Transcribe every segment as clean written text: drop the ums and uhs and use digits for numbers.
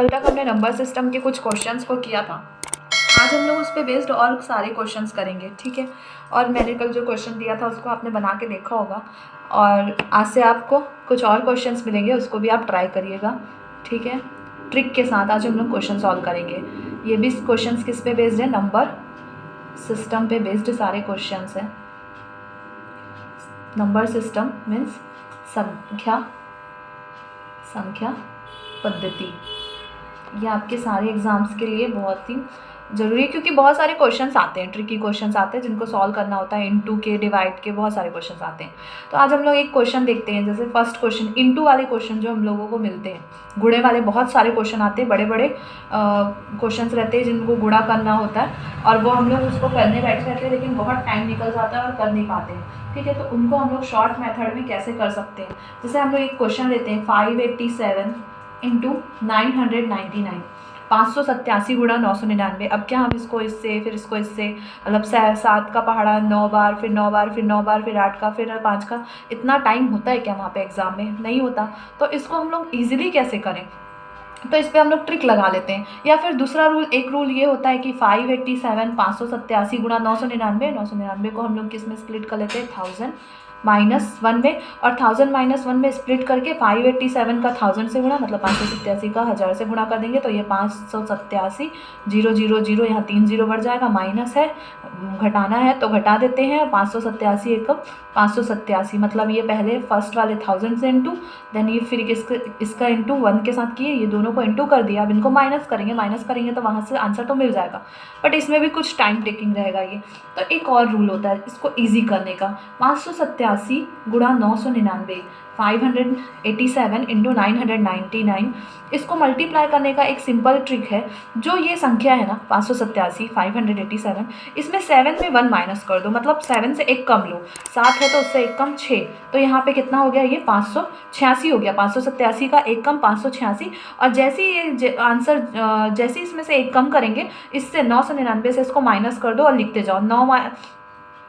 कल तक हमने नंबर सिस्टम के कुछ क्वेश्चंस को किया था, आज हम लोग उस पर बेस्ड और सारे क्वेश्चंस करेंगे, ठीक है। और मैंने कल जो क्वेश्चन दिया था उसको आपने बना के देखा होगा, और आज से आपको कुछ और क्वेश्चंस मिलेंगे, उसको भी आप ट्राई करिएगा, ठीक है। ट्रिक के साथ आज हम लोग क्वेश्चन सॉल्व करेंगे। ये भी क्वेश्चंस किस पे बेस्ड है? नंबर सिस्टम पे बेस्ड सारे क्वेश्चंस हैं। नंबर सिस्टम मीन्स संख्या पद्धति। ये आपके सारे एग्ज़ाम्स के लिए बहुत ही ज़रूरी है, क्योंकि बहुत सारे क्वेश्चंस आते हैं, ट्रिकी क्वेश्चंस आते हैं जिनको सॉल्व करना होता है। इनटू के, डिवाइड के, बहुत सारे क्वेश्चंस आते हैं। तो आज हम लोग एक क्वेश्चन देखते हैं। जैसे फर्स्ट क्वेश्चन इनटू वाले क्वेश्चन जो हम लोगों को मिलते हैं, गुणे वाले बहुत सारे क्वेश्चन आते हैं, बड़े बड़े क्वेश्चंस रहते हैं जिनको गुणा करना होता है, और वो हम लोग उसको करने बैठ जाते हैं, लेकिन बहुत टाइम निकल जाता है और कर नहीं पाते हैं, ठीक है। तो उनको हम लोग शॉर्ट मेथड में कैसे कर सकते हैं? जैसे हम लोग एक क्वेश्चन लेते हैं 587 इंटू 999, 587 गुणा 999। अब क्या हम इसको इससे, फिर इसको इससे, मतलब 7 का पहाड़ा 9 बार, फिर 9 बार, फिर 9 बार, फिर 8 का, फिर 5 का, इतना टाइम होता है क्या वहाँ पे एग्ज़ाम में? नहीं होता। तो इसको हम लोग ईजिली कैसे करें? तो इस पर हम लोग ट्रिक लगा लेते हैं। या फिर दूसरा रूल, एक रूल ये होता है कि 587 587 गुणा 999, 999 को हम लोग किस में स्प्लिट कर लेते हैं? 1000 -1 में, और 1000 -1 में स्प्लिट करके 587 का 1000 से गुणा, मतलब 587 का 1000 से गुणा कर देंगे, तो ये 587 0 0 0, यहाँ 3 0 बढ़ जाएगा, माइनस है, घटाना है तो घटा देते हैं। 587 एकम 587, मतलब ये पहले फर्स्ट वाले 1000 से इंटू, देन ये फिर इसका इंटू 1 के साथ किए, ये दोनों को इंटू कर दिया। अब इनको माइनस करेंगे तो वहाँ से आंसर तो मिल जाएगा, बट इसमें भी कुछ टाइम टेकिंग रहेगा ये। तो एक और रूल होता है इसको ईजी करने का, 587 गुणा 999, 587 इंटू 999, इसको मल्टीप्लाई करने का एक सिंपल ट्रिक है। जो ये संख्या है ना 587 587, इसमें 7 में 1 माइनस कर दो, मतलब 7 से 1 कम लो। 7 है तो उससे 1 कम 6, तो यहाँ पे कितना हो गया? ये 586 हो गया। 587 का 1 कम 586, और जैसे ये आंसर जैसे इसमें से 1 कम करेंगे, इससे 999 से इसको माइनस कर दो और लिखते जाओ।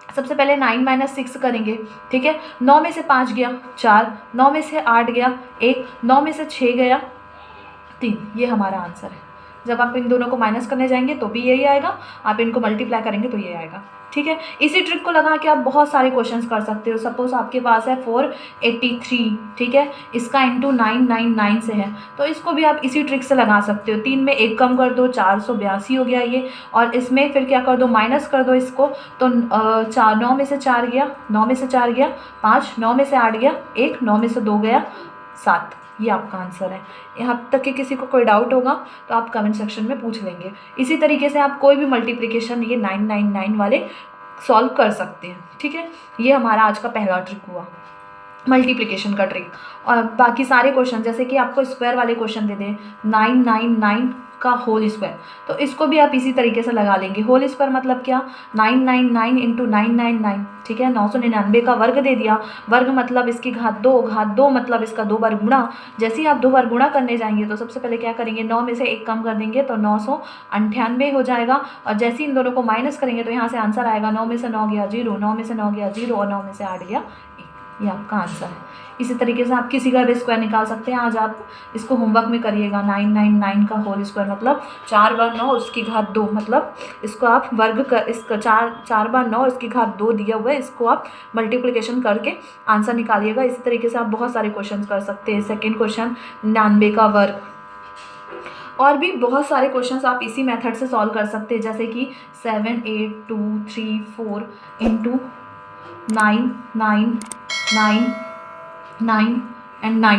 सबसे पहले 9 - 6 करेंगे, ठीक है। 9 में से 5 गया 4, 9 में से 8 गया 1, 9 में से 6 गया 3, ये हमारा आंसर है। जब आप इन दोनों को माइनस करने जाएंगे तो भी यही आएगा, आप इनको मल्टीप्लाई करेंगे तो ये आएगा, ठीक है। इसी ट्रिक को लगा के आप बहुत सारे क्वेश्चंस कर सकते हो। सपोज आपके पास है 483, ठीक है, इसका इंटू 999 से है, तो इसको भी आप इसी ट्रिक से लगा सकते हो। 3 में 1 कम कर दो, 482 हो गया ये, और इसमें फिर क्या कर दो? माइनस कर दो इसको, तो 9 में से 4 गया, 9 में से 4 गया 5, 9 में से 8 गया 1, 9 में से 2 गया 7, ये आपका आंसर है। यहाँ तक कि किसी को कोई डाउट होगा तो आप कमेंट सेक्शन में पूछ लेंगे। इसी तरीके से आप कोई भी मल्टीप्लिकेशन ये 999 वाले सॉल्व कर सकते हैं, ठीक है। ये हमारा आज का पहला ट्रिक हुआ, मल्टीप्लिकेशन का ट्रिक। और बाकी सारे क्वेश्चन, जैसे कि आपको स्क्वायर वाले क्वेश्चन दे दें 999 का होल स्क्वायर, तो इसको भी आप इसी तरीके से लगा लेंगे। होल स्क्वायर मतलब क्या? 999 इंटू 999, ठीक है। 999 का वर्ग दे दिया, वर्ग मतलब इसकी घात 2, घात 2 मतलब इसका 2 बार गुणा। जैसे ही आप 2 बार गुणा करने जाएंगे तो सबसे पहले क्या करेंगे? 9 में से 1 कम कर देंगे तो 998 हो जाएगा, और जैसे ही इन दोनों को माइनस करेंगे तो यहाँ से आंसर आएगा 9 में से 9 गया 0, 9 में से 9 गया 0, और 9 में से 8 गया 1, ये आपका आंसर है। इसी तरीके से आप किसी का भी स्क्वायर निकाल सकते हैं। आज आप इसको होमवर्क में करिएगा। 999 का होल स्क्वायर मतलब 4 बार 9 उसकी घात 2, मतलब इसको आप वर्ग कर, इसका 4 बार 9 इसकी घात 2 दिया हुआ है, इसको आप मल्टीप्लिकेशन करके आंसर निकालिएगा। इसी तरीके से आप बहुत सारे क्वेश्चन कर सकते हैं। सेकेंड क्वेश्चन 99 का वर्ग, और भी बहुत सारे क्वेश्चंस आप इसी मेथड से सॉल्व कर सकते हैं। जैसे कि 7 8 2 3 4 इंटू 9 9 9 9 एंड 9,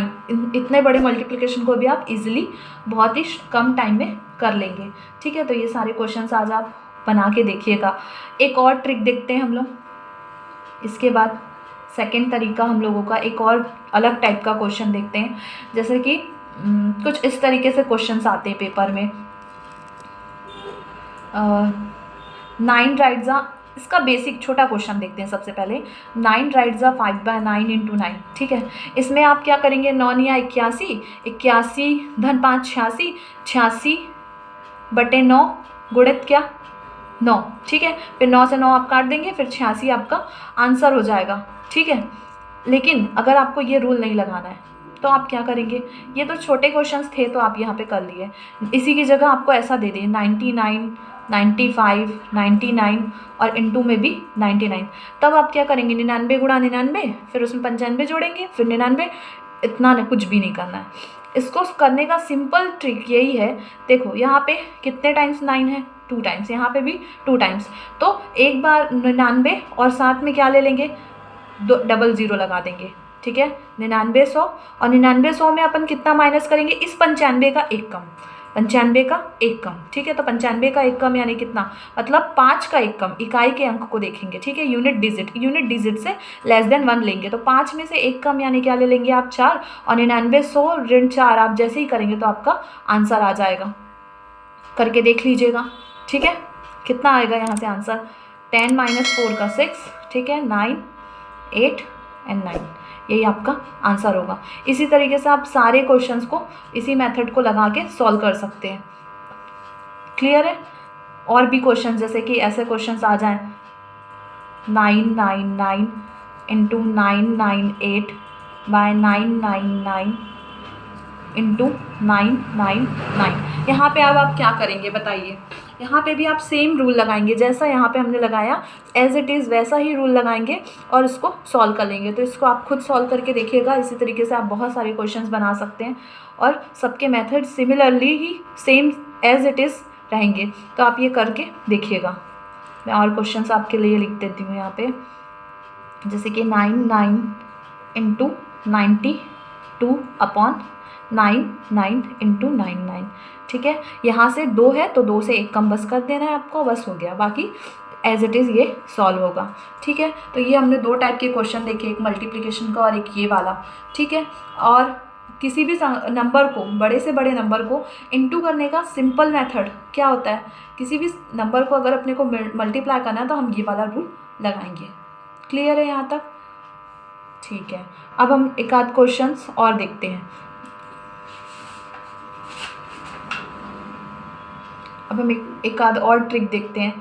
इतने बड़े मल्टीप्लिकेशन को भी आप इजीली बहुत ही कम टाइम में कर लेंगे, ठीक है। तो ये सारे क्वेश्चंस आज आप बना के देखिएगा। एक और ट्रिक देखते हैं हम लोग, इसके बाद सेकंड तरीका हम लोगों का एक और अलग टाइप का क्वेश्चन देखते हैं। जैसे कि कुछ इस तरीके से क्वेश्चंस आते हैं पेपर में। 9 राइट ज़ा, इसका बेसिक छोटा क्वेश्चन देखते हैं सबसे पहले। 9 राइट ज़ा 5/9 इंटू 9, ठीक है। इसमें आप क्या करेंगे? 9 या 81, 81 धन 5 86, 86 बटे 9 गुणित क्या 9, ठीक है। फिर 9 से 9 आप काट देंगे, फिर 86 आपका आंसर हो जाएगा, ठीक है। लेकिन अगर आपको ये रूल नहीं लगाना है, तो आप क्या करेंगे, ये तो छोटे क्वेश्चंस थे तो आप यहाँ पे कर लिए, इसी की जगह आपको ऐसा दे दिए 99, 95, 99 और इनटू में भी 99। तब आप क्या करेंगे, 99 गुणा 99, फिर उसमें 95 जोड़ेंगे, फिर 99, इतना कुछ भी नहीं करना है। इसको करने का सिंपल ट्रिक यही है, देखो यहाँ पे कितने टाइम्स 9 है, 2 टाइम्स, यहाँ पे भी 2 टाइम्स, तो एक बार 99 और साथ में क्या ले लेंगे, डबल ज़ीरो लगा देंगे, ठीक है। 99 100 और 99 100 में अपन कितना माइनस करेंगे, इस 95 का एक कम, 95 का एक कम, ठीक है। तो 95 का एक कम यानी कितना, मतलब 5 का एक कम, इकाई के अंक को देखेंगे, ठीक है। यूनिट डिजिट से लेस देन 1 लेंगे, तो 5 में से एक कम यानी क्या ले लेंगे आप, 4, और 99 100 ऋण 4 आप जैसे ही करेंगे तो आपका आंसर आ जाएगा, करके देख लीजिएगा, ठीक है। कितना आएगा यहाँ से आंसर, 10 - 4 का 6, ठीक है, 9, 8 एंड 9, यही आपका आंसर होगा। इसी तरीके से आप सारे क्वेश्चंस को इसी मेथड को लगा के सॉल्व कर सकते हैं, क्लियर है। और भी क्वेश्चंस जैसे कि ऐसे क्वेश्चंस आ जाएं, 999 इंटू 998 बाय 999 इंटू 999। यहाँ पे अब आप क्या करेंगे बताइए, यहाँ पे भी आप सेम रूल लगाएंगे, जैसा यहाँ पे हमने लगाया एज इट इज़ वैसा ही रूल लगाएंगे और इसको सॉल्व कर लेंगे। तो इसको आप खुद सॉल्व करके देखिएगा, इसी तरीके से आप बहुत सारे क्वेश्चंस बना सकते हैं और सबके मेथड सिमिलरली ही सेम एज इट इज़ रहेंगे। तो आप ये करके देखिएगा। मैं और क्वेश्चंस आपके लिए लिख देती हूँ यहाँ पे, जैसे कि 99 इंटू 92 अपॉन 99 इंटू 99, ठीक है। यहाँ से 2 है तो 2 से एक कम बस कर देना है आपको, बस हो गया, बाकी एज इट इज़ ये सॉल्व होगा, ठीक है। तो ये हमने 2 टाइप के क्वेश्चन देखे, एक मल्टीप्लिकेशन का और एक ये वाला, ठीक है। और किसी भी नंबर को, बड़े से बड़े नंबर को इनटू करने का सिंपल मेथड क्या होता है, किसी भी नंबर को अगर अपने को मल्टीप्लाई करना है तो हम ये वाला रूल लगाएंगे। क्लियर है यहाँ तक, ठीक है। अब हम एक आध क्वेश्चंस और देखते हैं। अब हम एक आध और ट्रिक देखते हैं।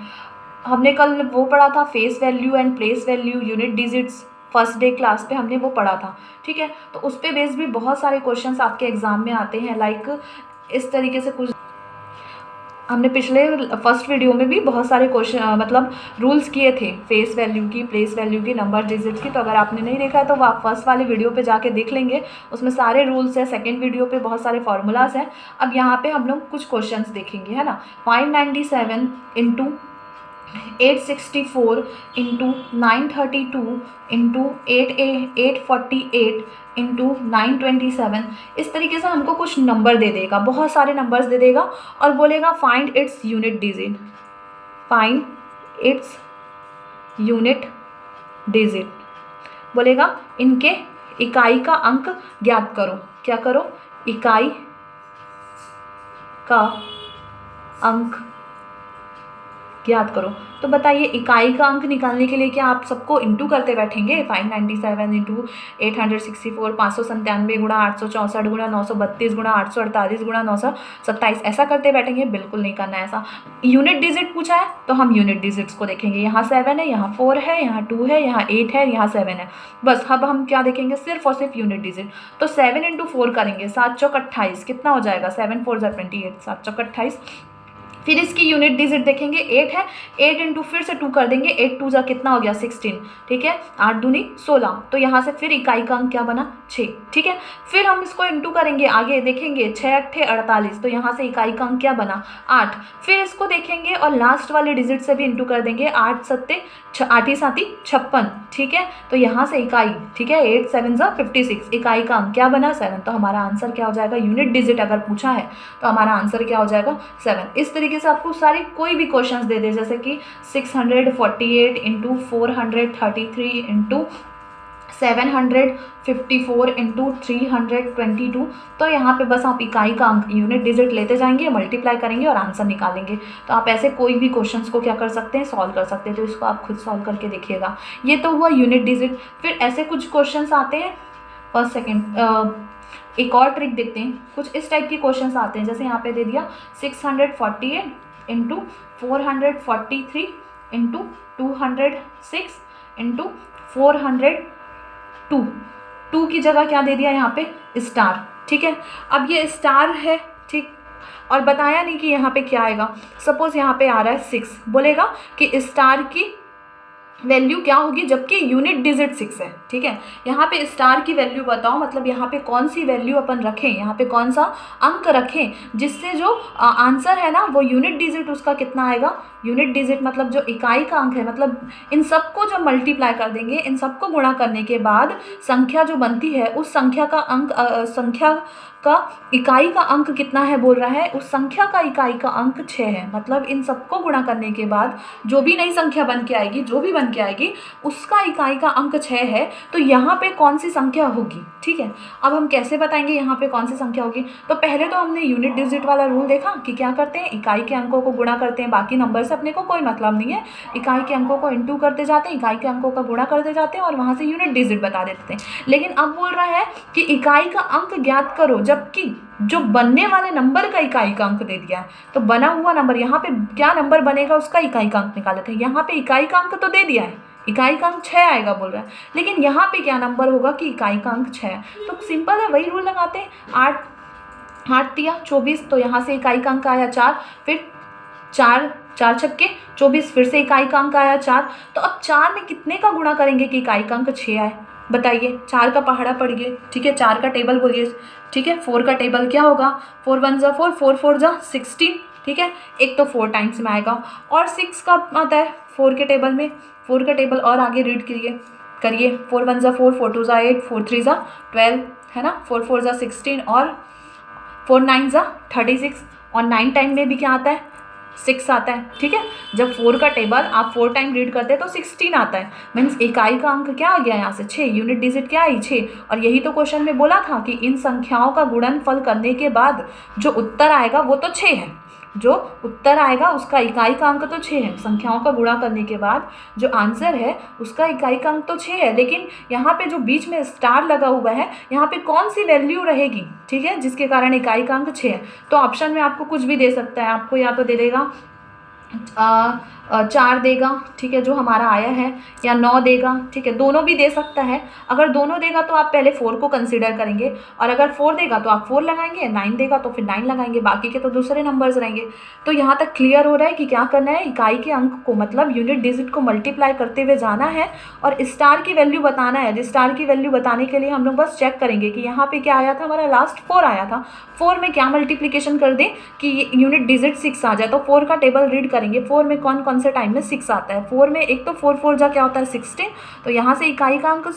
हमने कल वो पढ़ा था face value and place value, unit digits, first day class पे हमने वो पढ़ा था, ठीक है। तो उस पे बेस्ड भी बहुत सारे क्वेश्चंस आपके एग्जाम में आते हैं, लाइक इस तरीके से कुछ हमने पिछले फर्स्ट वीडियो में भी बहुत सारे क्वेश्चन मतलब रूल्स किए थे फेस वैल्यू की, प्लेस वैल्यू की, नंबर डिजिट की। तो अगर आपने नहीं देखा है तो आप फर्स्ट वाले वीडियो पे जाके देख लेंगे, उसमें सारे रूल्स हैं। सेकंड वीडियो पे बहुत सारे फार्मूलाज हैं। अब यहाँ पे हम लोग कुछ क्वेश्चंस देखेंगे, है ना। 597 इंटू 864 इंटू 932 इंटू 848 इंटू 927, इस तरीके से हमको कुछ नंबर दे देगा, बहुत सारे नंबर्स दे देगा और बोलेगा find its unit digit, find its unit digit, बोलेगा इनके इकाई का अंक ज्ञात करो। क्या करो, इकाई का अंक ज्ञात करो। तो बताइए इकाई का अंक निकालने के लिए क्या आप सबको इंटू करते बैठेंगे, 597 इंटू 864, 597 गुणा 864 गुणा 932 गुणा 848 गुणा 927, ऐसा करते बैठेंगे? बिल्कुल नहीं करना है ऐसा। यूनिट डिजिट पूछा है तो हम यूनिट डिजिट्स को देखेंगे, यहाँ 7 है, यहाँ 4 है, यहाँ 2 है, यहाँ 8 है, यहाँ 7 है, बस। अब हम क्या देखेंगे, सिर्फ और सिर्फ यूनिट डिजिट। तो 7 इंटू 4 करेंगे, 7 चौक 28, कितना हो जाएगा, 7 4 28, 7 चौक 28। फिर इसकी यूनिट डिजिट देखेंगे, 8 है, 8 इंटू फिर से 2 कर देंगे, 8 2 जा कितना हो गया, 16, ठीक है। 8 दूनी 16, तो यहाँ से फिर इकाई का अंक क्या बना, 6, ठीक है। फिर हम इसको इंटू करेंगे, आगे देखेंगे 6 8 48, तो यहाँ से इकाई का अंक क्या बना, 8। फिर इसको देखेंगे और लास्ट वाले डिजिट से भी इंटू कर देंगे, 8 7 8 7 56, ठीक है। तो यहाँ से इकाई, ठीक है, 8 7 56, इकाई का अंक क्या बना, 7। तो हमारा आंसर क्या हो जाएगा, यूनिट डिजिट अगर पूछा है तो हमारा आंसर क्या हो जाएगा, 7। इस तरीके से आपको सारे कोई भी क्वेश्चंस दे दे, जैसे कि 648 इंटू 433 इंटू 754 इंटू 322, तो यहाँ पे बस आप इकाई का अंक, यूनिट डिजिट लेते जाएंगे, मल्टीप्लाई करेंगे और आंसर निकालेंगे। तो आप ऐसे कोई भी क्वेश्चंस को क्या कर सकते हैं, सॉल्व कर सकते हैं। तो इसको आप खुद सॉल्व करके देखिएगा। ये तो हुआ यूनिट डिजिट। फिर ऐसे कुछ क्वेश्चंस आते हैं, फर्स्ट सेकेंड एक और ट्रिक देखते हैं। कुछ इस टाइप के क्वेश्चंस आते हैं, जैसे यहाँ पे दे दिया 648 इंटू 443 इंटू 206 इंटू 402, 2 की जगह क्या दे दिया यहाँ पे, स्टार। ठीक है, अब ये स्टार है, ठीक, और बताया नहीं कि यहाँ पे क्या आएगा। सपोज यहाँ पे आ रहा है 6, बोलेगा कि स्टार की वैल्यू क्या होगी जबकि यूनिट डिजिट 6 है। ठीक है, यहाँ पे स्टार की वैल्यू बताओ, मतलब यहाँ पे कौन सी वैल्यू अपन रखें, यहाँ पे कौन सा अंक रखें जिससे जो आंसर है ना वो यूनिट डिजिट उसका कितना आएगा। यूनिट डिजिट मतलब जो इकाई का अंक है, मतलब इन सबको जब मल्टीप्लाई कर देंगे, इन सबको गुणा करने के बाद संख्या जो बनती है उस संख्या का अंक संख्या का इकाई का अंक कितना है बोल रहा है, उस संख्या का इकाई का अंक 6 है। मतलब इन सबको गुणा करने के बाद जो भी नई संख्या बन के आएगी, जो भी बन के आएगी, उसका इकाई का अंक 6 है। तो यहाँ पे कौन सी संख्या होगी। ठीक है, अब हम कैसे बताएंगे यहाँ पे कौन सी संख्या होगी। तो पहले तो हमने यूनिट डिजिट वाला रूल देखा कि क्या करते हैं, इकाई के अंकों को गुणा करते हैं, बाकी नंबर से अपने को कोई मतलब नहीं है, इकाई के अंकों को इंटू करते जाते हैं, इकाई के अंकों का गुणा करते जाते हैं और वहाँ से यूनिट डिजिट बता देते हैं। लेकिन अब बोल रहा है कि इकाई का अंक ज्ञात करो, जबकि जो बनने वाले नंबर का इकाई का अंक दे दिया है। तो बना हुआ नंबर, यहाँ पे क्या नंबर बनेगा उसका इकाई का अंक निकाले थे। यहाँ पे इकाई का अंक तो दे दिया है, इकाई का अंक 6 आएगा बोल रहा है, लेकिन यहाँ पे क्या नंबर होगा कि इकाई का अंक 6 है। तो सिंपल है, वही रूल लगाते हैं। 8 दिया 24, तो यहाँ से इकाई का अंक आया 4, फिर 4 छक्के 24, फिर से इकाई का अंक आया 4। तो अब 4 में कितने का गुणा करेंगे कि इकाई का अंक 6 आए, बताइए। 4 का पहाड़ा पढ़िए। ठीक है, 4 का टेबल बोलिए। ठीक है, 4 का टेबल क्या होगा, 4 1 जा 4, 4 4 जा 16। ठीक है, एक तो 4 टाइम्स में आएगा, और 6 का आता है 4 के टेबल में। 4 का टेबल और आगे रीड करिए 4 1 जा 4, 4 2 जा 8, 4 3 जा 12, है ना, 4 4 जा 16 और 4 9 जा 36, और 9 टाइम में भी क्या आता है, 6 आता है। ठीक है, जब 4 का टेबल आप 4 टाइम रीड करते हैं तो 16 आता है, मीन्स इकाई का अंक क्या आ गया यहाँ से 6, यूनिट डिजिट क्या आई 6। और यही तो क्वेश्चन में बोला था कि इन संख्याओं का गुणनफल करने के बाद जो उत्तर आएगा वो तो 6 है, जो उत्तर आएगा उसका इकाई का अंक तो 6 है। संख्याओं का गुणा करने के बाद जो आंसर है उसका इकाई का अंक तो 6 है, लेकिन यहाँ पे जो बीच में स्टार लगा हुआ है, यहाँ पे कौन सी वैल्यू रहेगी, ठीक है, जिसके कारण इकाई का अंक 6 है। तो ऑप्शन में आपको कुछ भी दे सकता है, आपको या तो दे देगा 4 देगा, ठीक है, जो हमारा आया है, या 9 देगा। ठीक है, दोनों भी दे सकता है। अगर दोनों देगा तो आप पहले 4 को कंसीडर करेंगे, और अगर 4 देगा तो आप 4 लगाएंगे, 9 देगा तो फिर 9 लगाएंगे, बाकी के तो दूसरे नंबर्स रहेंगे। तो यहाँ तक क्लियर हो रहा है कि क्या करना है, इकाई के अंक को मतलब यूनिट डिजिट को मल्टीप्लाई करते हुए जाना है और स्टार की वैल्यू बताना है। स्टार की वैल्यू बताने के लिए हम लोग बस चेक करेंगे कि यहाँ पे क्या आया था, हमारा लास्ट 4 आया था, 4 में क्या मल्टीप्लिकेशन कर दें कि यूनिट डिजिट 6 आ जाए। तो 4 का टेबल रीड करेंगे, 4 में कौन कौन से टाइम में 6 आता है। 4 में एक तो 4 4 जा क्या होता है 16, तो यहाँ से इकाई का अंक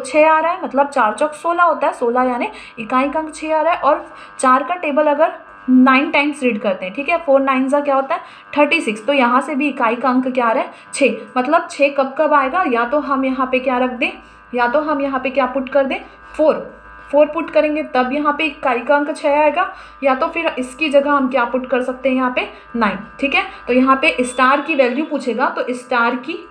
6 आ रहा है, मतलब 4 चौक 16 होता है, 16 यानी इकाई का अंक 6 आ रहा है। और 4 का टेबल अगर 9 टाइम्स रीड करते हैं, ठीक है, 4 9 जा क्या होता है 36, तो यहाँ से भी इकाई का अंक क्या आ रहा है 6। मतलब 6 कब कब आएगा, या तो हम यहाँ पे क्या रख दें, या तो हम यहाँ पे क्या पुट कर दें 4 पुट करेंगे तब यहाँ पे इकाई का अंक 6 आएगा, या तो फिर इसकी जगह हम क्या पुट कर सकते हैं यहाँ पे 9। ठीक है, तो यहाँ पे स्टार की वैल्यू पूछेगा तो स्टार की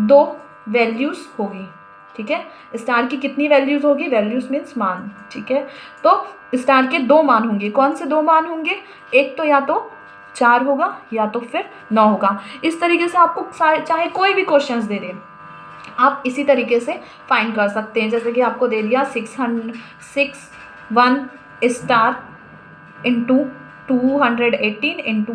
2 वैल्यूज़ होगी। ठीक है, स्टार की कितनी वैल्यूज़ होगी, वैल्यूज़ मीन्स मान। ठीक है, तो स्टार के 2 मान होंगे। कौन से 2 मान होंगे, एक तो या तो 4 होगा या तो फिर 9 होगा। इस तरीके से आपको चाहे कोई भी क्वेश्चंस दे दें, आप इसी तरीके से फाइंड कर सकते हैं। जैसे कि आपको दे दिया 661 स्टार इंटू 218 इंटू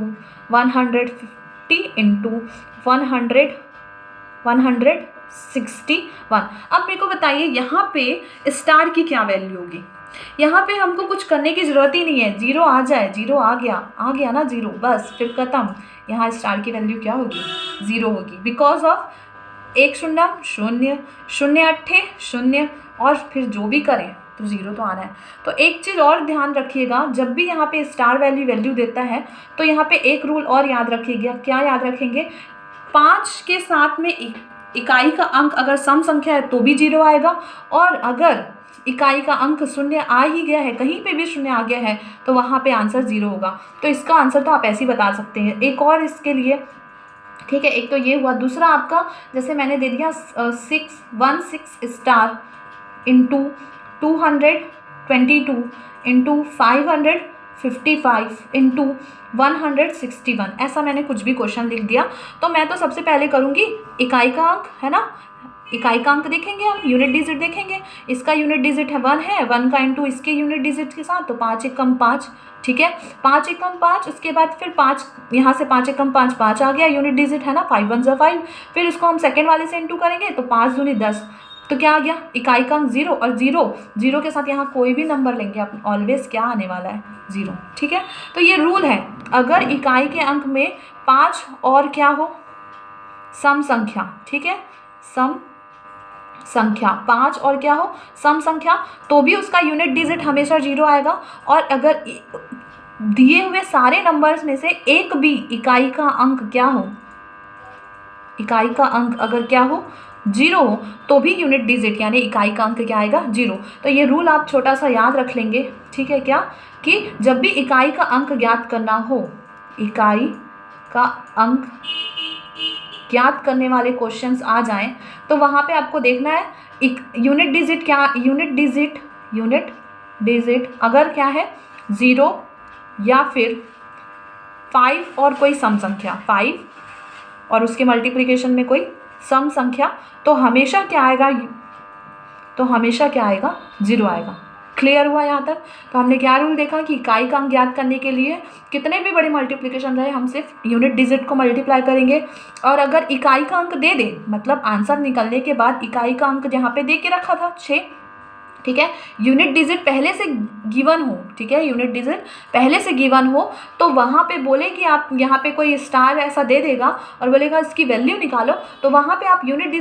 150 इंटू 161। अब मेरे को बताइए यहाँ पे स्टार की क्या वैल्यू होगी। यहाँ पे हमको कुछ करने की ज़रूरत ही नहीं है, 0 आ जाए, 0 आ गया ना 0, बस फिर ख़त्म। यहाँ स्टार की वैल्यू क्या होगी 0 होगी, बिकॉज ऑफ 1 0 0 0 8 0 और फिर जो भी करें तो 0 तो आना है। तो एक चीज़ और ध्यान रखिएगा, जब भी यहाँ पे स्टार वैल्यू देता है तो यहाँ पे एक रूल और याद रखिएगा। क्या याद रखेंगे, 5 के साथ में इकाई का अंक अगर सम संख्या है तो भी 0 आएगा, और अगर इकाई का अंक 0 आ ही गया है, कहीं पे भी 0 आ गया है, तो वहाँ पे आंसर 0 होगा। तो इसका आंसर तो आप ऐसे ही बता सकते हैं। एक और इसके लिए, ठीक है, एक तो ये हुआ। दूसरा आपका जैसे मैंने दे दिया 616 स्टार इंटू 222 इंटू 555 इंटू 161, ऐसा मैंने कुछ भी क्वेश्चन लिख दिया। तो मैं तो सबसे पहले करूँगी इकाई का अंक, है ना, इकाई का अंक देखेंगे, हम यूनिट डिजिट देखेंगे। इसका यूनिट डिजिट है 1 है, 1 का इंटू इसके यूनिट डिजिट के साथ, तो 5 एकम 5, ठीक है, 5 एकम 5। उसके बाद फिर 5, यहाँ से 5 एकम 5 5 आ गया, यूनिट डिजिट है ना, 5 1 ज़ा 5। फिर इसको हम सेकेंड वाले से इंटू करेंगे तो 5 दूनी 10, तो क्या आ गया, इकाई का अंक 0, और 0 के साथ यहाँ कोई भी नंबर लेंगे आप ऑलवेज क्या आने वाला है, 0, ठीक है। तो ये रूल है, अगर इकाई के अंक में 5 और क्या हो, सम संख्या, ठीक है, सम संख्या 5 और क्या हो, सम संख्या, तो भी उसका यूनिट डिजिट हमेशा 0 आएगा। और अगर दिए हुए सारे नंबर्स में से एक भी इकाई का अंक क्या हो, इकाई का अंक अगर क्या हो, 0 हो, तो भी यूनिट डिजिट यानी इकाई का अंक क्या आएगा, 0। तो ये रूल आप छोटा सा याद रख लेंगे, ठीक है, क्या कि जब भी इकाई का अंक ज्ञात करना हो, इकाई का अंक ज्ञात करने वाले क्वेश्चंस आ जाएं, तो वहाँ पे आपको देखना है यूनिट डिजिट क्या, यूनिट डिजिट अगर क्या है 0 या फिर 5 और कोई सम संख्या, 5 और उसके मल्टीप्लिकेशन में कोई सम संख्या, तो हमेशा क्या आएगा, तो हमेशा क्या आएगा, 0 आएगा। क्लियर हुआ यहाँ तक? तो हमने क्या रूल देखा कि इकाई का अंक ज्ञात करने के लिए कितने भी बड़े मल्टीप्लिकेशन रहे, हम सिर्फ यूनिट डिजिट को मल्टीप्लाई करेंगे। और अगर इकाई का अंक दे दे, मतलब आंसर निकलने के बाद इकाई का अंक जहाँ पे दे के रखा था 6, ठीक है, यूनिट डिजिट पहले से गिवन हो, ठीक है, यूनिट डिजिट पहले से गिवन हो, तो वहाँ पे बोले कि आप यहाँ पे कोई स्टार ऐसा दे देगा और बोलेगा इसकी वैल्यू निकालो, तो वहाँ पे आप यूनिट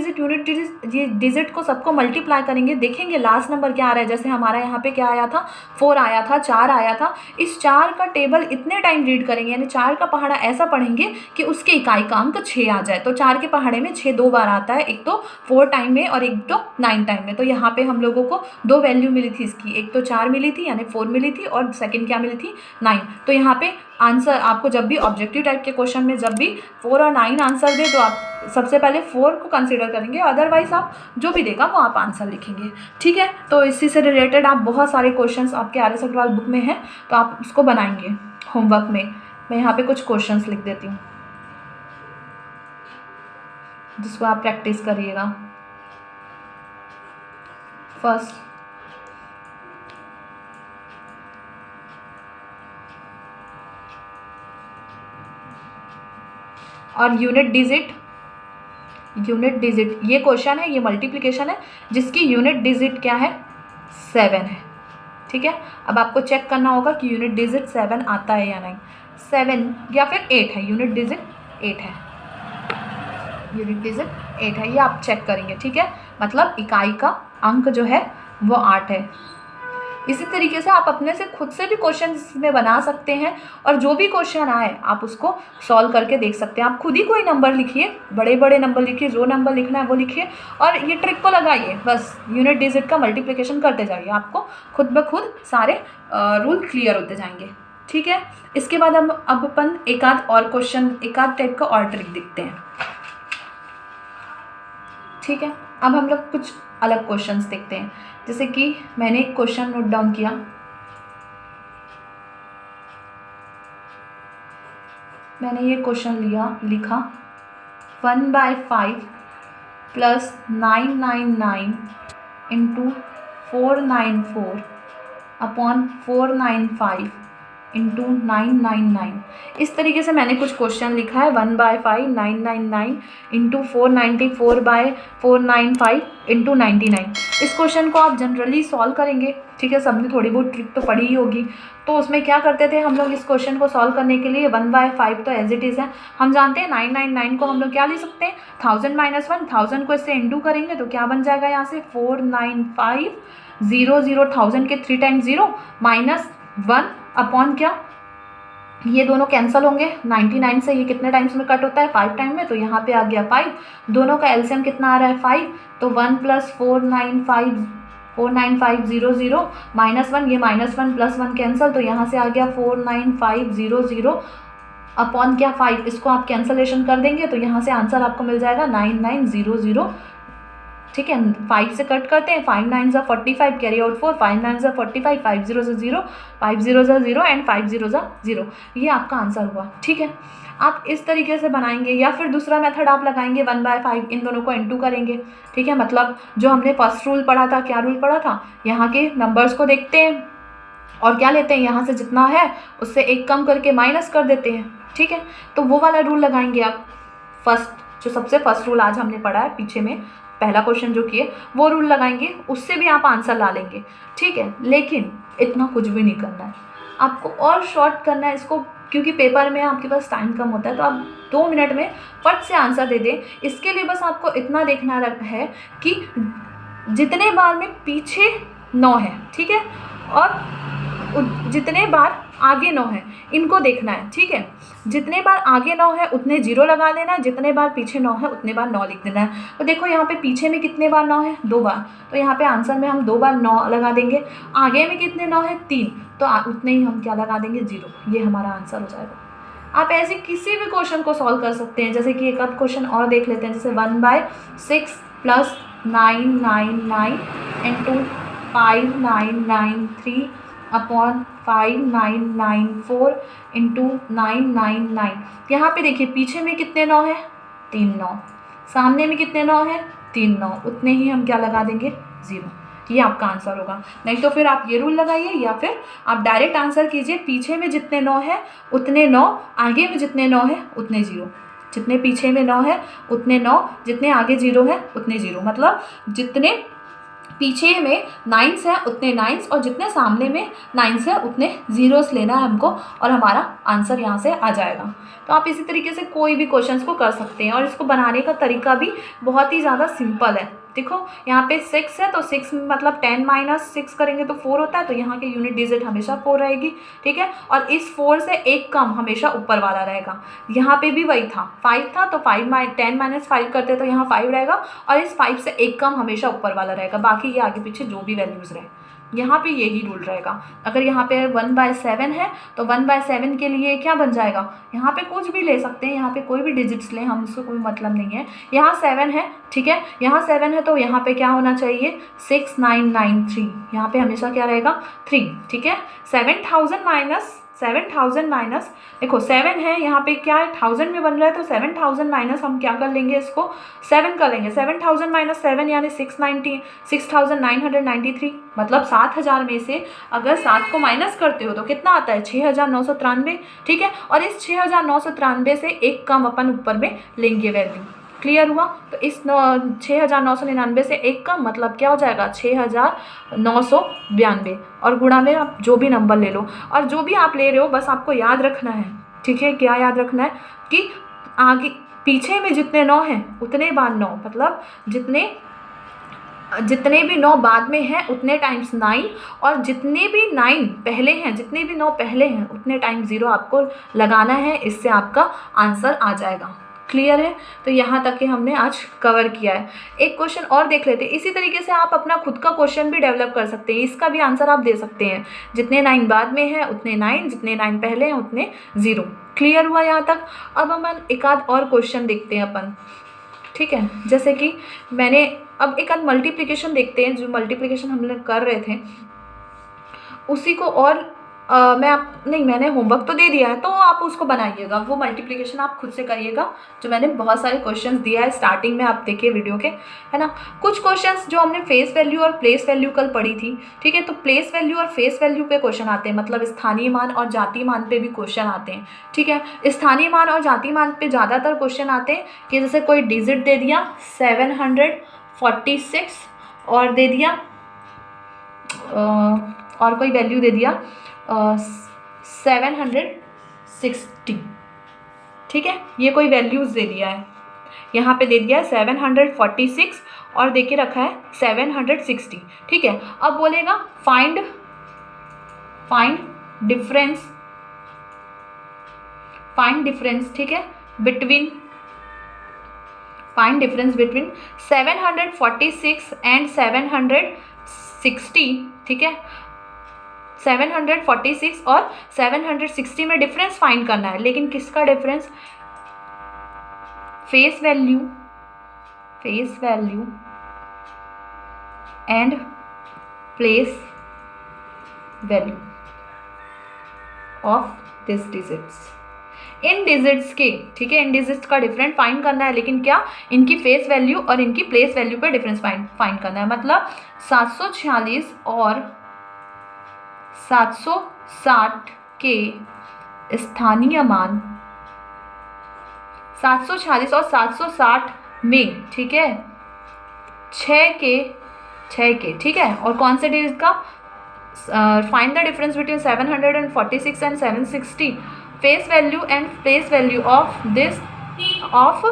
डिजिट को सबको मल्टीप्लाई करेंगे, देखेंगे लास्ट नंबर क्या आ रहा है। जैसे हमारा यहाँ पे क्या आया था, 4 आया था, 4 आया था, इस 4 का टेबल इतने टाइम रीड करेंगे, यानी 4 का पहाड़ा ऐसा पढ़ेंगे कि उसके इकाई का अंक 6 आ जाए। तो 4 के पहाड़े में 6 2 बार आता है, एक तो 4 टाइम में और एक तो 9 टाइम में। तो यहाँ पे हम लोगों को 2 वैल्यू मिली थी इसकी, एक तो 4 मिली थी यानी 4 मिली थी, और सेकंड क्या मिली थी, 9। तो यहाँ पे आंसर आपको जब भी ऑब्जेक्टिव टाइप के क्वेश्चन में जब भी 4 और 9 आंसर दे, तो आप सबसे पहले 4 को कंसीडर करेंगे, अदरवाइज आप जो भी देगा वो आप आंसर लिखेंगे, ठीक है। तो इसी से रिलेटेड आप बहुत सारे क्वेश्चंस आपके आर.एस. अग्रवाल बुक में है, तो आप उसको बनाएंगे होमवर्क में। मैं यहाँ पे कुछ क्वेश्चंस लिख देती हूँ जिसको आप प्रैक्टिस करिएगा। फर्स्ट, और यूनिट डिजिट ये क्वेश्चन है, ये मल्टीप्लिकेशन है जिसकी यूनिट डिजिट क्या है, 7 है, ठीक है। अब आपको चेक करना होगा कि यूनिट डिजिट 7 आता है या नहीं, 7 या फिर 8 है, यूनिट डिजिट 8 है, यूनिट डिजिट 8 है, ये आप चेक करेंगे, ठीक है। मतलब इकाई का अंक जो है वो 8 है। इसी तरीके से आप अपने से खुद से भी क्वेश्चन में बना सकते हैं, और जो भी क्वेश्चन आए आप उसको सॉल्व करके देख सकते हैं। आप खुद ही कोई नंबर लिखिए, बड़े बड़े नंबर लिखिए, जो नंबर लिखना है वो लिखिए, और ये ट्रिक को लगाइए, बस यूनिट डिजिट का मल्टीप्लिकेशन करते जाइए, आपको खुद ब खुद सारे रूल क्लियर होते जाएंगे, ठीक है। इसके बाद हम अब अपन एक आध और क्वेश्चन, एक आध टाइप का और ट्रिक देखते हैं, ठीक है। अब हम लोग कुछ अलग क्वेश्चंस देखते हैं, जैसे कि मैंने एक क्वेश्चन नोट डाउन किया, मैंने ये क्वेश्चन लिखा 1/5 प्लस 999 इंटू 494 अपॉन 495 इंटू 999। इस तरीके से मैंने कुछ क्वेश्चन लिखा है, 1/5 999 इंटू 494/495 इंटू 99। इस क्वेश्चन को आप जनरली सॉल्व करेंगे, ठीक है, सबने थोड़ी बहुत ट्रिक तो पढ़ी ही होगी। तो उसमें क्या करते थे हम लोग, इस क्वेश्चन को सॉल्व करने के लिए 1/5 तो एज इट इज़ है, हम जानते हैं 999 को हम लोग क्या ले सकते हैं, 1000 - 1, 1000 को इससे इंटू करेंगे तो क्या बन जाएगा, यहाँ से 495 0 0 1000 के 3 टाइम्स 0 माइनस 1 अपॉन क्या, ये दोनों कैंसिल होंगे, 99 से ये कितने टाइम्स में कट होता है, 5 टाइम में, तो यहाँ पे आ गया 5, दोनों का एलसीएम कितना आ रहा है 5, तो 1 + 495 माइनस 1, ये -1 + 1 कैंसिल, तो यहाँ से आ गया 49500 अपॉन क्या 5, इसको आप कैंसलेशन कर देंगे तो यहाँ से आंसर आपको मिल जाएगा 9900 ठीक है, 5 से कट करते हैं, 5 9 ज़ा 45, कैरी आउट 4, 5 9 ज़ा 45, 5 0 ज़ा 0, 5 0 ज़ा 0 एंड 5 0 ज़ा 0। ये आपका आंसर हुआ। ठीक है, आप इस तरीके से बनाएंगे, या फिर दूसरा मेथड आप लगाएंगे 1/5, इन दोनों को इनटू करेंगे। ठीक है, मतलब जो हमने फर्स्ट रूल पढ़ा था, क्या रूल पढ़ा था, यहाँ के नंबर्स को देखते हैं और क्या लेते हैं, यहाँ से जितना है उससे एक कम करके माइनस कर देते हैं। ठीक है, तो वो वाला रूल लगाएंगे आप। फर्स्ट जो सबसे फर्स्ट रूल आज हमने पढ़ा है पीछे में, पहला क्वेश्चन जो किए वो रूल लगाएंगे, उससे भी आप आंसर ला लेंगे। ठीक है, लेकिन इतना कुछ भी नहीं करना है आपको, और शॉर्ट करना है इसको, क्योंकि पेपर में आपके पास टाइम कम होता है, तो आप 2 मिनट में फट से आंसर दे दें। इसके लिए बस आपको इतना देखना है कि जितने बार में पीछे 9 है, ठीक है, और जितने बार आगे 9 है, इनको देखना है। ठीक है, जितने बार आगे 9 है उतने 0 लगा देना है, जितने बार पीछे 9 है उतने बार 9 लिख देना है। तो देखो यहाँ पे पीछे में कितने बार 9 है, 2 बार, तो यहाँ पे आंसर में हम 2 बार 9 लगा देंगे। आगे में कितने 9 है, 3, तो उतने ही हम क्या लगा देंगे, 0। ये हमारा आंसर हो जाएगा। आप ऐसे किसी भी क्वेश्चन को सॉल्व कर सकते हैं। जैसे कि एक आध क्वेश्चन और देख लेते हैं, जैसे 1/6 + 999 इंटू 5993 अपॉन 5994 इंटू 999। यहाँ पे देखिए पीछे में कितने 9 है, 3 9, सामने में कितने 9 है, 3 9, उतने ही हम क्या लगा देंगे, 0। ये आपका आंसर होगा। नहीं तो फिर आप ये रूल लगाइए, या फिर आप डायरेक्ट आंसर कीजिए, पीछे में जितने 9 है उतने 9, आगे में जितने 9 है उतने 0। जितने पीछे में 9 है उतने 9, जितने आगे 0 है उतने 0। मतलब जितने पीछे में 9s है उतने 9s, और जितने सामने में 9s है उतने 0s लेना है हमको, और हमारा आंसर यहाँ से आ जाएगा। तो आप इसी तरीके से कोई भी क्वेश्चंस को कर सकते हैं, और इसको बनाने का तरीका भी बहुत ही ज़्यादा सिंपल है। देखो यहाँ पे 6 है, तो 6 मतलब 10 - 6 करेंगे तो 4 होता है, तो यहाँ के यूनिट डिजिट हमेशा 4 रहेगी। ठीक है, और इस 4 से एक कम हमेशा ऊपर वाला रहेगा। यहाँ पे भी वही था, 5 था, तो 10 - 5 करते तो यहाँ 5 रहेगा, और इस 5 से एक कम हमेशा ऊपर वाला रहेगा। बाकी ये आगे पीछे जो भी वैल्यूज़ रहे, यहाँ पे यही रूल रहेगा। अगर यहाँ पे 1/7 है, तो 1/7 के लिए क्या बन जाएगा, यहाँ पे कुछ भी ले सकते हैं, यहाँ पे कोई भी डिजिट्स लें, हम उसको कोई मतलब नहीं है। यहाँ 7 है, ठीक है, यहाँ 7 है, तो यहाँ पे क्या होना चाहिए, 6993, यहाँ पे हमेशा क्या रहेगा, 3। ठीक है, 7000 माइनस देखो 7 है, यहाँ पे क्या है, 1000 में बन रहा है, तो 7000 माइनस हम क्या कर लेंगे, इसको 7 कर लेंगे। 7000 - 7 यानी 6993, मतलब 7000 में से अगर 7 को माइनस करते हो तो कितना आता है, 6993। ठीक है, और इस 6993 से एक कम अपन ऊपर में लेंगे वैल्यू। क्लियर हुआ? तो इस 6999 से एक कम मतलब क्या हो जाएगा, 6992, और गुणा में आप जो भी नंबर ले लो, और जो भी आप ले रहे हो बस आपको याद रखना है। ठीक है, क्या याद रखना है कि आगे पीछे में जितने 9 हैं उतने बार 9, मतलब जितने भी 9 बाद में हैं उतने टाइम्स 9, और जितने भी 9 पहले हैं, जितने भी 9 पहले हैं उतने टाइम 0 आपको लगाना है। इससे आपका आंसर आ जाएगा। क्लियर है? तो यहाँ तक के हमने आज कवर किया है। एक क्वेश्चन और देख लेते हैं। इसी तरीके से आप अपना खुद का क्वेश्चन भी डेवलप कर सकते हैं, इसका भी आंसर आप दे सकते हैं। जितने 9 बाद में हैं उतने 9, जितने 9 पहले हैं उतने 0। क्लियर हुआ यहाँ तक? अब हम एक आध और क्वेश्चन देखते हैं अपन। ठीक है, जैसे कि मैंने अब एक आध मल्टीप्लिकेशन देखते हैं, जो मल्टीप्लिकेशन हम लोग कर रहे थे उसी को, और मैंने होमवर्क तो दे दिया है, तो आप उसको बनाइएगा। वो मल्टीप्लिकेशन आप खुद से करिएगा, जो मैंने बहुत सारे क्वेश्चंस दिया है स्टार्टिंग में, आप देखिए वीडियो के, है ना। कुछ क्वेश्चंस जो हमने फेस वैल्यू और प्लेस वैल्यू कल पढ़ी थी, ठीक है, तो प्लेस वैल्यू और फेस वैल्यू पे क्वेश्चन आते हैं, मतलब स्थानीय मान और जातीय मान पे भी क्वेश्चन आते हैं। ठीक है, स्थानीय मान और जातीय मान पे ज़्यादातर क्वेश्चन आते हैं कि जैसे कोई डिजिट दे दिया 746 और दे दिया और कोई वैल्यू दे दिया 760। ठीक है, ये कोई वैल्यूज़ दे दिया है, यहाँ पे दे दिया है 746 और दे के रखा है 760। ठीक है, अब बोलेगा फाइंड डिफरेंस, ठीक है, फाइंड डिफरेंस बिटवीन 746 एंड 760। ठीक है, 746 और 760 में डिफरेंस फाइंड करना है, लेकिन किसका difference, face value and place value of this digits. In digits के, ठीक है, इन डिजिट्स का डिफरेंट फाइंड करना है, लेकिन क्या, इनकी फेस वैल्यू और इनकी प्लेस वैल्यू पर डिफरेंस फाइंड करना है। मतलब 746 और 760 के स्थानीय मान, 746 और 760 में, ठीक है, 6 के, ठीक है, और कौन से डिजिट का, find the difference between 746 and 760, face value and place value of this of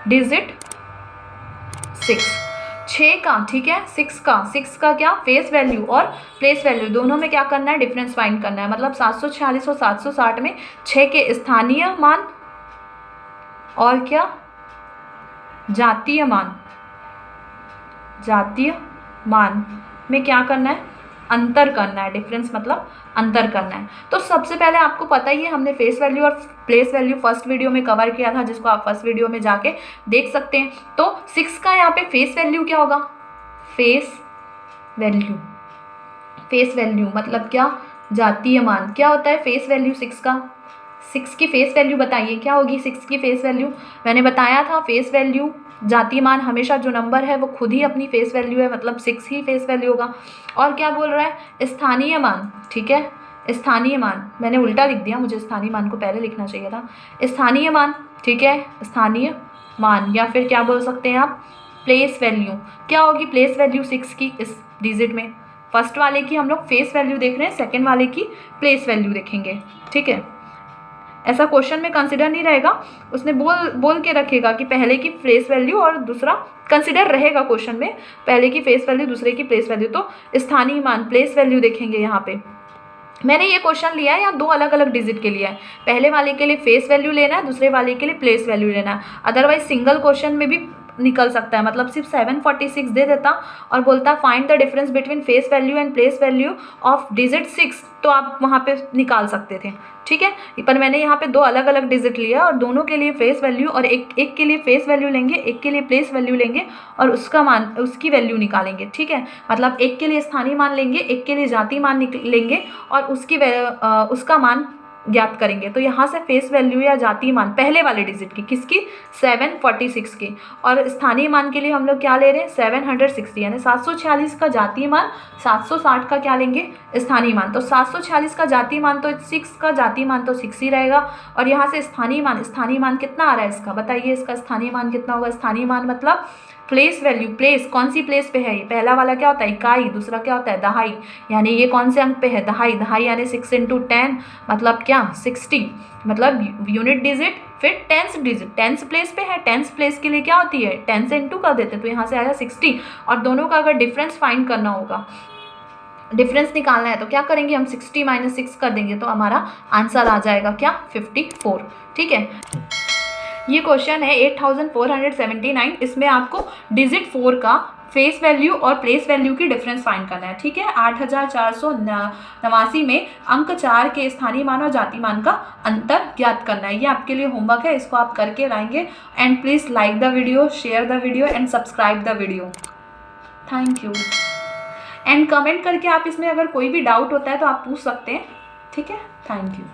digit 6, 6 का, ठीक है, 6 का क्या, फेस वैल्यू और प्लेस वैल्यू दोनों में क्या करना है, डिफरेंस फाइंड करना है। मतलब 746 और 760 में 6 के स्थानीय मान और क्या, जातीय मान में क्या करना है, अंतर करना है। डिफरेंस मतलब अंतर करना है। तो सबसे पहले आपको पता ही है, हमने फेस वैल्यू और प्लेस वैल्यू फर्स्ट वीडियो में कवर किया था, जिसको आप फर्स्ट वीडियो में जाके देख सकते हैं। तो 6 का यहाँ पे फेस वैल्यू क्या होगा, फेस वैल्यू मतलब क्या, जातीय मान। क्या होता है फेस वैल्यू 6 का, 6 की फेस वैल्यू बताइए क्या होगी। 6 की फेस वैल्यू मैंने बताया था, फेस वैल्यू जातीय मान हमेशा जो नंबर है वो खुद ही अपनी फेस वैल्यू है, मतलब 6 ही फेस वैल्यू होगा। और क्या बोल रहा है, स्थानीय मान, ठीक है, स्थानीय मान, मैंने उल्टा लिख दिया, मुझे स्थानीय मान को पहले लिखना चाहिए था। स्थानीय मान, ठीक है, स्थानीय मान, या फिर क्या बोल सकते हैं आप, प्लेस वैल्यू। क्या होगी प्लेस वैल्यू 6 की इस डिजिट में। फर्स्ट वाले की हम लोग फेस वैल्यू देख रहे हैं, सेकेंड वाले की प्लेस वैल्यू देखेंगे, ठीक है। ऐसा क्वेश्चन में कंसिडर नहीं रहेगा, उसने बोल के रखेगा कि पहले की फेस वैल्यू और दूसरा कंसिडर रहेगा क्वेश्चन में, पहले की फेस वैल्यू दूसरे की प्लेस वैल्यू। तो स्थानीय मान प्लेस वैल्यू देखेंगे यहाँ पे। मैंने ये क्वेश्चन लिया है, यहाँ 2 अलग अलग डिजिट के लिए है, पहले वाले के लिए फेस वैल्यू लेना है, दूसरे वाले के लिए प्लेस वैल्यू लेना है। अदरवाइज सिंगल क्वेश्चन में भी निकल सकता है, मतलब सिर्फ 746 दे देता और बोलता find the difference between face value and place value of digit 6, तो आप वहाँ पे निकाल सकते थे, ठीक है। पर मैंने यहाँ पे 2 अलग अलग डिजिट लिया और दोनों के लिए फेस वैल्यू, और एक के लिए फेस वैल्यू लेंगे, एक के लिए प्लेस वैल्यू लेंगे और उसका मान, उसकी वैल्यू निकालेंगे, ठीक है। मतलब एक के लिए स्थानीय मान लेंगे, एक के लिए जातीय मान लेंगे और उसका मान ज्ञात करेंगे। तो यहाँ से फेस वैल्यू या जातीय मान पहले वाले डिजिट की, किसकी, 746 की, और स्थानीय मान के लिए हम लोग क्या ले रहे हैं, 760, यानी 746 का जातीय मान, 760 का क्या लेंगे, स्थानीय मान। तो 746 का जातीय मान तो 6 का जातीय मान तो 6 ही रहेगा, और यहाँ से स्थानीय मान कितना आ रहा है इसका, बताइए इसका स्थानीय मान कितना होगा। स्थानीय मान मतलब प्लेस वैल्यू, प्लेस कौन सी प्लेस पे है, ये पहला वाला क्या होता है, इकाई, दूसरा क्या होता है, दहाई, यानी ये कौन से अंक पे है, दहाई यानी 6 × 10 मतलब क्या, 60, मतलब यूनिट डिजिट, फिर टेंस डिजिट, टेंस प्लेस पे है, टेंस प्लेस के लिए क्या होती है, 10 से इंटू कर देते, तो यहाँ से आया 60। और दोनों का अगर डिफरेंस फाइंड करना होगा, डिफरेंस निकालना है, तो क्या करेंगे हम, 60 - 6 कर देंगे, तो हमारा आंसर आ जाएगा क्या, 54, ठीक है। ये क्वेश्चन है 8479, इसमें आपको डिजिट 4 का फेस वैल्यू और प्लेस वैल्यू की डिफरेंस फाइंड करना है, ठीक है। 8489 में अंक 4 के स्थानीय मान और जातीय मान का अंतर ज्ञात करना है। ये आपके लिए होमवर्क है, इसको आप करके लाएंगे। And please like the video, share the video and subscribe the video. Thank you. And comment करके आप इसमें अगर कोई भी डाउट होता है तो आप पूछ सकते हैं, ठीक है। Thank you.